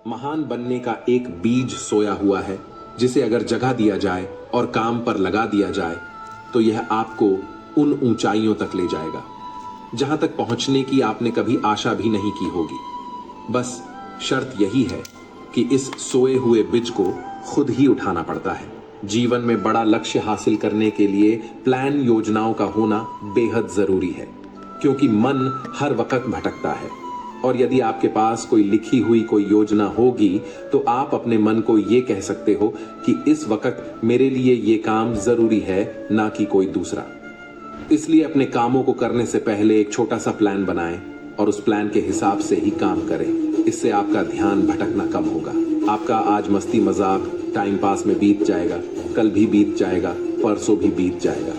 महान बनने का एक बीज सोया हुआ है, जिसे अगर जगा दिया जाए और काम पर लगा दिया जाए तो यह आपको उन ऊंचाइयों तक ले जाएगा जहां तक पहुंचने की आपने कभी आशा भी नहीं की होगी। बस शर्त यही है कि इस सोए हुए बीज को खुद ही उठाना पड़ता है। जीवन में बड़ा लक्ष्य हासिल करने के लिए प्लान योजनाओं का होना बेहद जरूरी है, क्योंकि मन हर वक्त भटकता है। और यदि आपके पास कोई लिखी हुई कोई योजना होगी तो आप अपने मन को ये कह सकते हो कि इस वक्त मेरे लिए ये काम जरूरी है, ना कि कोई दूसरा। इसलिए अपने कामों को करने से पहले एक छोटा सा प्लान बनाएं और उस प्लान के हिसाब से ही काम करें। इससे आपका ध्यान भटकना कम होगा। आपका आज मस्ती मजाक टाइम पास में बीत जाएगा, कल भी बीत जाएगा, परसों भी बीत जाएगा,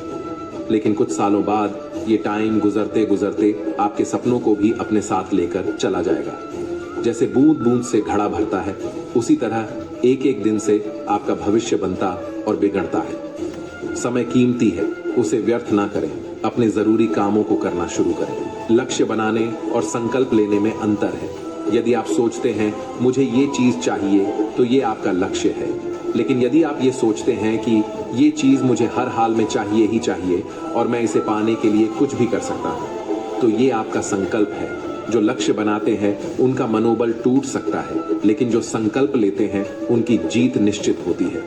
लेकिन कुछ सालों बाद ये टाइम गुजरते गुजरते आपके सपनों को भी अपने साथ लेकर चला जाएगा। जैसे बूंद बूंद से घड़ा भरता है, उसी तरह एक एक दिन से आपका भविष्य बनता और बिगड़ता है। समय कीमती है, उसे व्यर्थ ना करें। अपने जरूरी कामों को करना शुरू करें। लक्ष्य बनाने और संकल्प लेने में अंतर है। यदि आप सोचते हैं मुझे ये चीज चाहिए तो ये आपका लक्ष्य है, लेकिन यदि आप ये सोचते हैं कि ये चीज मुझे हर हाल में चाहिए ही चाहिए और मैं इसे पाने के लिए कुछ भी कर सकता हूं, तो ये आपका संकल्प है। जो लक्ष्य बनाते हैं उनका मनोबल टूट सकता है, लेकिन जो संकल्प लेते हैं उनकी जीत निश्चित होती है।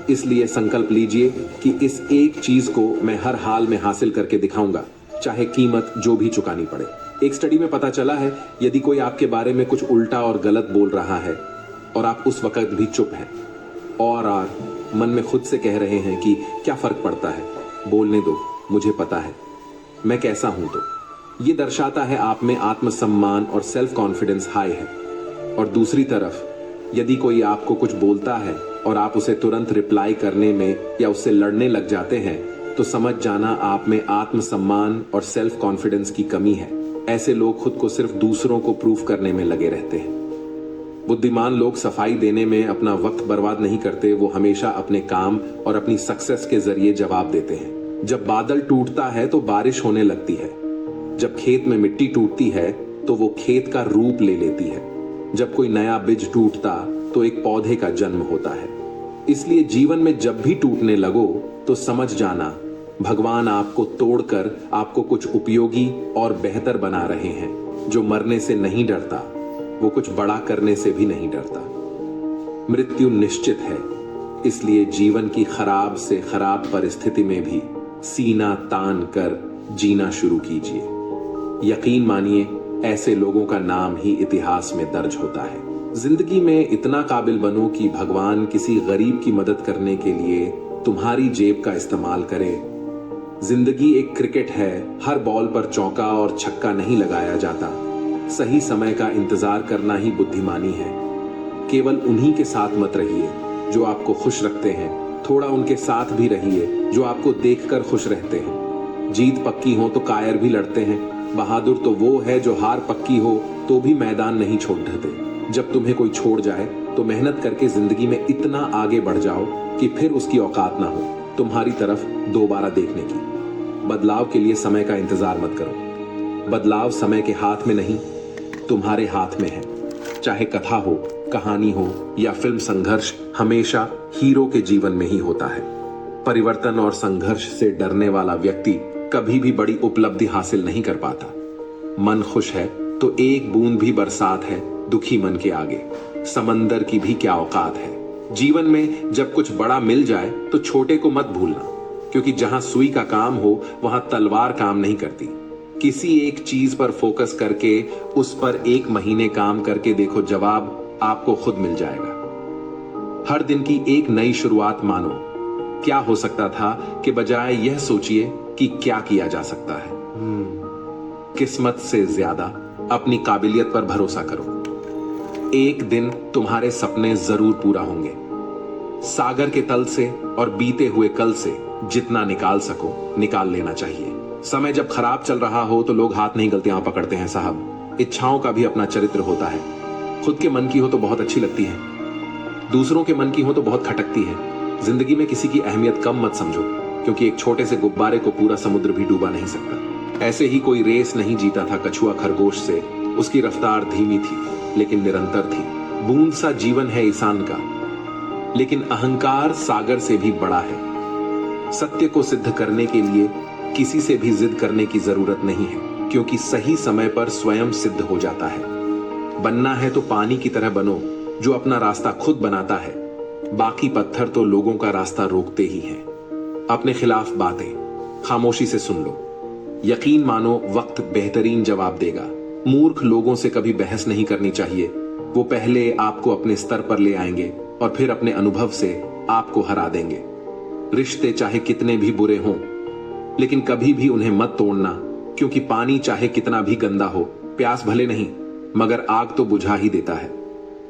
इसलिए संकल्प लीजिए कि इस एक चीज को मैं हर हाल में हासिल करके दिखाऊंगा, चाहे कीमत जो भी चुकानी पड़े। एक स्टडी में पता चला है, यदि कोई आपके बारे में कुछ उल्टा और गलत बोल रहा है और आप उस वक्त भी चुप हैं और मन में खुद से कह रहे हैं कि क्या फर्क पड़ता है, बोलने दो, मुझे पता है मैं कैसा हूं, तो ये दर्शाता है आप में आत्मसम्मान और सेल्फ कॉन्फिडेंस हाई है। और दूसरी तरफ यदि कोई आपको कुछ बोलता है और आप उसे तुरंत रिप्लाई करने में या उससे लड़ने लग जाते हैं, तो समझ जाना आप में आत्मसम्मान और सेल्फ कॉन्फिडेंस की कमी है। ऐसे लोग खुद को सिर्फ दूसरों को प्रूफ करने में लगे रहते हैं। बुद्धिमान लोग सफाई देने में अपना वक्त बर्बाद नहीं करते, वो हमेशा अपने काम और अपनी सक्सेस के जरिए जवाब देते हैं। जब बादल टूटता है तो बारिश होने लगती है। जब खेत में मिट्टी टूटती है तो वो खेत का रूप ले लेती है। जब कोई नया बीज टूटता तो एक पौधे का जन्म होता है। इसलिए जीवन में जब भी टूटने लगो तो समझ जाना भगवान आपको तोड़कर आपको कुछ उपयोगी और बेहतर बना रहे हैं। जो मरने से नहीं डरता वो कुछ बड़ा करने से भी नहीं डरता। मृत्यु निश्चित है, इसलिए जीवन की खराब से खराब परिस्थिति में भी सीना तान कर जीना शुरू कीजिए। यकीन मानिए, ऐसे लोगों का नाम ही इतिहास में दर्ज होता है। जिंदगी में इतना काबिल बनो कि भगवान किसी गरीब की मदद करने के लिए तुम्हारी जेब का इस्तेमाल करे। जिंदगी एक क्रिकेट है, हर बॉल पर चौका और छक्का नहीं लगाया जाता। सही समय का इंतजार करना ही बुद्धिमानी है। केवल उन्हीं के साथ मत रहिए जो आपको खुश रखते हैं, थोड़ा उनके साथ भी रहिए जो आपको देखकर खुश रहते हैं। जीत पक्की हो तो कायर भी लड़ते हैं, बहादुर तो वो है जो हार पक्की हो तो भी मैदान नहीं छोड़ देते। जब तुम्हें कोई छोड़ जाए तो मेहनत करके जिंदगी में इतना आगे बढ़ जाओ कि फिर उसकी औकात ना हो तुम्हारी तरफ दोबारा देखने की। बदलाव के लिए समय का इंतजार मत करो। बदलाव समय के हाथ में नहीं, तुम्हारे हाथ में है। चाहे कथा हो, कहानी हो या फिल्म, संघर्ष हमेशा हीरो के जीवन में ही होता है। परिवर्तन और संघर्ष से डरने वाला व्यक्ति कभी भी बड़ी उपलब्धि हासिल नहीं कर पाता। मन खुश है तो एक बूंद भी बरसात है दुखी मन के आगे। समंदर की भी क्या औकात है। जीवन में जब कुछ बड़ा मिल जाए तो छोटे को मत भूलना, क्योंकि जहां सुई का काम हो वहां तलवार काम नहीं करती। किसी एक चीज पर फोकस करके उस पर 1 महीने काम करके देखो, जवाब आपको खुद मिल जाएगा। हर दिन की एक नई शुरुआत मानो। क्या हो सकता था कि बजाय यह सोचिए कि क्या किया जा सकता है। किस्मत से ज्यादा अपनी काबिलियत पर भरोसा करो। एक दिन तुम्हारे सपने जरूर पूरा होंगे। सागर के तल से और बीते हुए कल से जितना निकाल सको निकाल लेना चाहिए। समय जब खराब चल रहा हो तो लोग हाथ नहीं गलतियां पकड़ते हैं साहब। इच्छाओं का भी अपना चरित्र होता है। खुद के मन की हो तो बहुत अच्छी लगती है, दूसरों के मन की हो तो बहुत खटकती है। जिंदगी में किसी की अहमियत कम मत समझो, क्योंकि एक छोटे से गुब्बारे को पूरा समुद्र भी डूबा नहीं सकता। ऐसे ही कोई रेस नहीं जीता था कछुआ खरगोश से। उसकी रफ्तार धीमी थी लेकिन निरंतर थी। बूंद सा जीवन है इंसान का, लेकिन अहंकार सागर से भी बड़ा है। सत्य को सिद्ध करने के लिए किसी से भी जिद करने की जरूरत नहीं है, क्योंकि सही समय पर स्वयं सिद्ध हो जाता है। बनना है तो पानी की तरह बनो, जो अपना रास्ता खुद बनाता है। बाकी पत्थर तो लोगों का रास्ता रोकते ही हैं। अपने खिलाफ बातें खामोशी से सुन लो। यकीन मानो वक्त बेहतरीन जवाब देगा। मूर्ख लोगों से कभी बहस नहीं करनी चाहिए। वो पहले आपको अपने स्तर पर ले आएंगे और फिर अपने अनुभव से आपको हरा देंगे। रिश्ते चाहे कितने भी बुरे हों, लेकिन कभी भी उन्हें मत तोड़ना, क्योंकि पानी चाहे कितना भी गंदा हो, प्यास भले नहीं मगर आग तो बुझा ही देता है।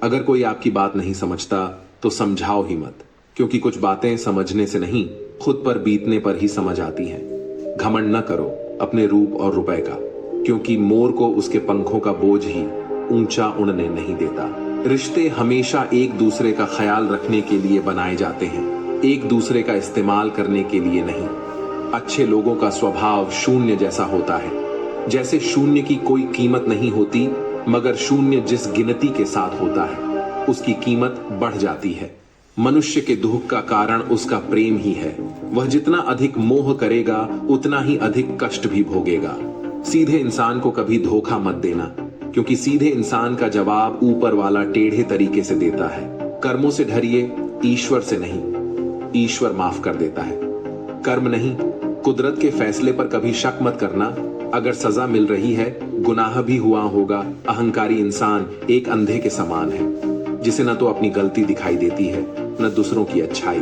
अगर कोई आपकी बात नहीं समझता तो समझाओ ही मत, क्योंकि कुछ बातें समझने से नहीं, खुद पर बीतने पर ही समझ आती हैं। घमंड न करो अपने रूप और रुपए का, क्योंकि मोर को उसके पंखों का बोझ ही ऊंचा उड़ने नहीं देता। रिश्ते हमेशा एक दूसरे का ख्याल रखने के लिए बनाए जाते हैं, एक दूसरे का इस्तेमाल करने के लिए नहीं। अच्छे लोगों का स्वभाव शून्य जैसा होता है। जैसे शून्य की कोई कीमत नहीं होती, मगर शून्य जिस गिनती के साथ होता है उसकी कीमत बढ़ जाती है। मनुष्य के दुख का कारण उसका प्रेम ही है। वह जितना अधिक मोह करेगा उतना ही अधिक कष्ट भी भोगेगा। सीधे इंसान को कभी धोखा मत देना, क्योंकि सीधे इंसान का जवाब ऊपर वाला टेढ़े तरीके से देता है। कर्मों से डरिए, ईश्वर से नहीं। ईश्वर माफ कर देता है, कर्म नहीं। कुदरत के फैसले पर कभी शक मत करना। अगर सजा मिल रही है, गुनाह भी हुआ होगा। अहंकारी इंसान एक अंधे के समान है, जिसे न तो अपनी गलती दिखाई देती है न दूसरों की अच्छाई।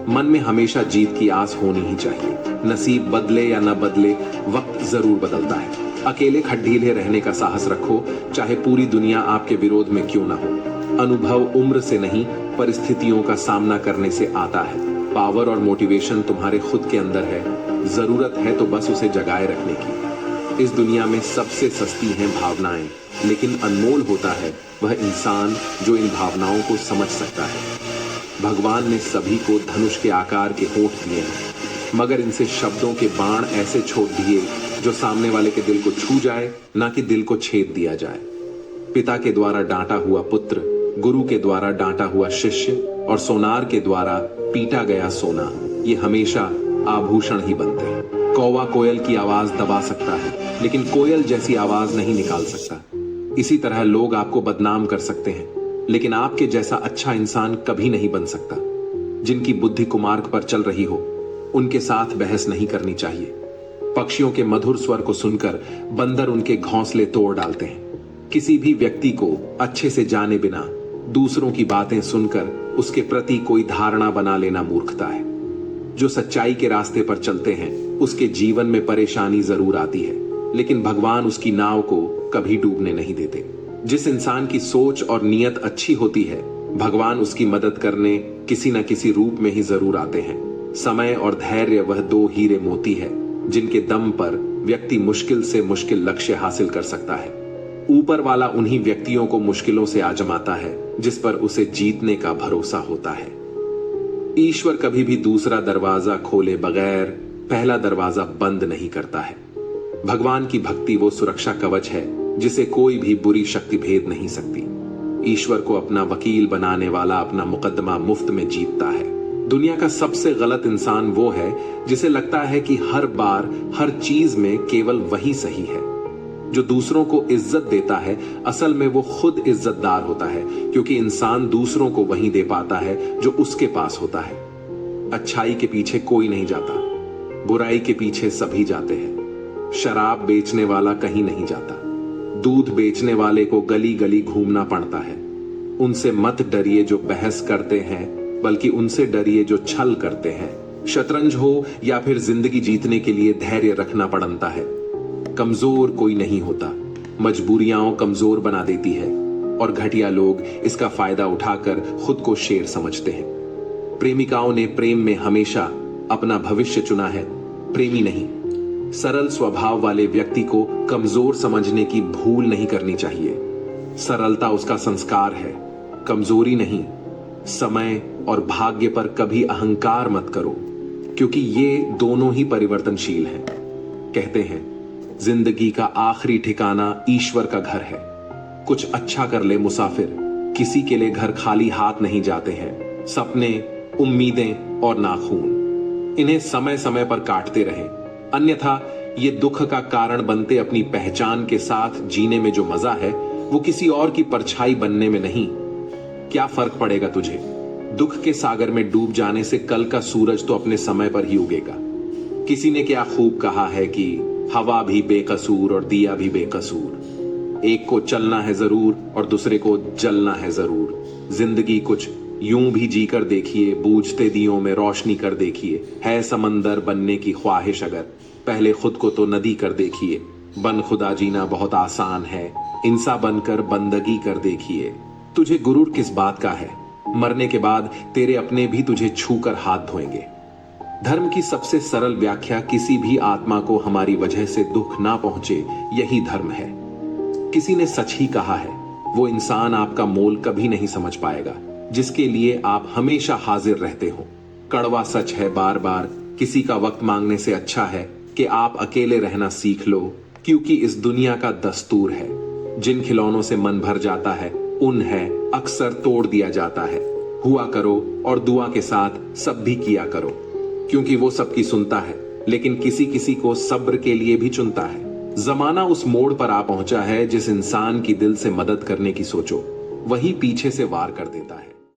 मन में हमेशा जीत की आस होनी ही चाहिए। नसीब बदले या न बदले, वक्त जरूर बदलता है। अकेले खड्डीले रहने का साहस रखो, चाहे पूरी दुनिया आपके विरोध में क्यों ना हो। अनुभव उम्र से नहीं, परिस्थितियों का सामना करने से आता है। पावर और मोटिवेशन तुम्हारे खुद के अंदर है। जरूरत है तो बस उसे जगाए रखने की। इस दुनिया में सबसे सस्ती हैं भावनाएं, लेकिन अनमोल होता है वह इंसान जो इन भावनाओं को समझ सकता है। भगवान ने सभी को धनुष के आकार के होंठ दिए हैं, मगर इनसे शब्दों के बाण ऐसे छोड़ दिए जो सामने वाले के दिल को छू जाए, ना कि दिल को छेद दिया जाए। पिता के द्वारा डांटा हुआ पुत्र, गुरु के द्वारा डांटा हुआ शिष्य और सोनार के द्वारा पीटा गया सोना, ये हमेशा आभूषण ही बनते हैं। कौवा कोयल की आवाज दबा सकता है, लेकिन कोयल जैसी आवाज नहीं निकाल सकता। इसी तरह लोग आपको बदनाम कर सकते हैं, लेकिन आपके जैसा अच्छा इंसान कभी नहीं बन सकता। जिनकी बुद्धि कुमार्ग पर चल रही हो, उनके साथ बहस नहीं करनी चाहिए। पक्षियों के मधुर स्वर को सुनकर बंदर उनके घोंसले तोड़ डालते हैं। किसी भी व्यक्ति को अच्छे से जाने बिना दूसरों की बातें सुनकर उसके प्रति कोई धारणा बना लेना मूर्खता है। जो सच्चाई के रास्ते पर चलते हैं उसके जीवन में परेशानी जरूर आती है, लेकिन भगवान उसकी नाव को कभी डूबने नहीं देते। जिस इंसान की सोच और नीयत अच्छी होती है, भगवान उसकी मदद करने किसी न किसी रूप में ही जरूर आते हैं। समय और धैर्य वह दो हीरे मोती है जिनके दम पर व्यक्ति मुश्किल से मुश्किल लक्ष्य हासिल कर सकता है। ऊपर वाला उन्हीं व्यक्तियों को मुश्किलों से आजमाता है जिस पर उसे जीतने का भरोसा होता है। ईश्वर कभी भी दूसरा दरवाजा खोले बगैर पहला दरवाजा बंद नहीं करता है। भगवान की भक्ति वो सुरक्षा कवच है जिसे कोई भी बुरी शक्ति भेद नहीं सकती। ईश्वर को अपना वकील बनाने वाला अपना मुकदमा मुफ्त में जीतता है। दुनिया का सबसे गलत इंसान वो है जिसे लगता है कि हर बार हर चीज में केवल वही सही है। जो दूसरों को इज्जत देता है, असल में वो खुद इज्जतदार होता है, क्योंकि इंसान दूसरों को वही दे पाता है जो उसके पास होता है। अच्छाई के पीछे कोई नहीं जाता, बुराई के पीछे सभी जाते हैं। शराब बेचने वाला कहीं नहीं जाता, दूध बेचने वाले को गली गली घूमना पड़ता है। उनसे मत डरिए जो बहस करते हैं, बल्कि उनसे डरिए जो छल करते हैं। शतरंज हो या फिर जिंदगी जीतने के लिए धैर्य रखना पड़ता है। कमजोर कोई नहीं होता, मजबूरियां कमजोर बना देती है, और घटिया लोग इसका फायदा उठाकर खुद को शेर समझते हैं। प्रेमिकाओं ने प्रेम में हमेशा अपना भविष्य चुना है, प्रेमी नहीं। सरल स्वभाव वाले व्यक्ति को कमजोर समझने की भूल नहीं करनी चाहिए। सरलता उसका संस्कार है, कमजोरी नहीं। समय और भाग्य पर कभी अहंकार मत करो, क्योंकि ये दोनों ही परिवर्तनशील हैं। कहते हैं जिंदगी का आखिरी ठिकाना ईश्वर का घर है। कुछ अच्छा कर ले मुसाफिर, किसी के लिए घर खाली हाथ नहीं जाते हैं। सपने, उम्मीदें और नाखून, इन्हें समय समय पर काटते रहें, अन्यथा ये दुख का कारण बनते अपनी पहचान के साथ जीने में जो मजा है वो किसी और की परछाई बनने में नहीं। क्या फर्क पड़ेगा तुझे? दुख के सागर में डूब जाने से कल का सूरज तो अपने समय पर ही उगेगा। किसी ने क्या खूब कहा है कि हवा भी बेकसूर और दिया भी बेकसूर, एक को चलना है जरूर और दूसरे को जलना है जरूर। जिंदगी कुछ यूं भी जीकर देखिए, बूझते दियों में रोशनी कर देखिए। है समंदर बनने की ख्वाहिश अगर, पहले खुद को तो नदी कर देखिए। बन खुदा जीना बहुत आसान है, इंसान बनकर बंदगी कर देखिए। तुझे गुरूर किस बात का है? मरने के बाद तेरे अपने भी तुझे छूकर हाथ धोएंगे। धर्म की सबसे सरल व्याख्या किसी भी आत्मा को हमारी वजह से दुख ना पहुंचे, यही धर्म है। किसी ने सच ही कहा है, वो इंसान आपका मोल कभी नहीं समझ पाएगा जिसके लिए आप हमेशा हाजिर रहते हो। कड़वा सच है बार बार, किसी का वक्त मांगने से अच्छा है कि आप अकेले रहना सीख लो, क्योंकि इस दुनिया का दस्तूर है, जिन खिलौनों से मन भर जाता है उन्हें अक्सर तोड़ दिया जाता है। हुआ करो और दुआ के साथ सब भी किया करो, क्योंकि वो सबकी सुनता है, लेकिन किसी किसी को सब्र के लिए भी चुनता है। जमाना उस मोड़ पर आ पहुंचा है, जिस इंसान की दिल से मदद करने की सोचो वही पीछे से वार कर देता है।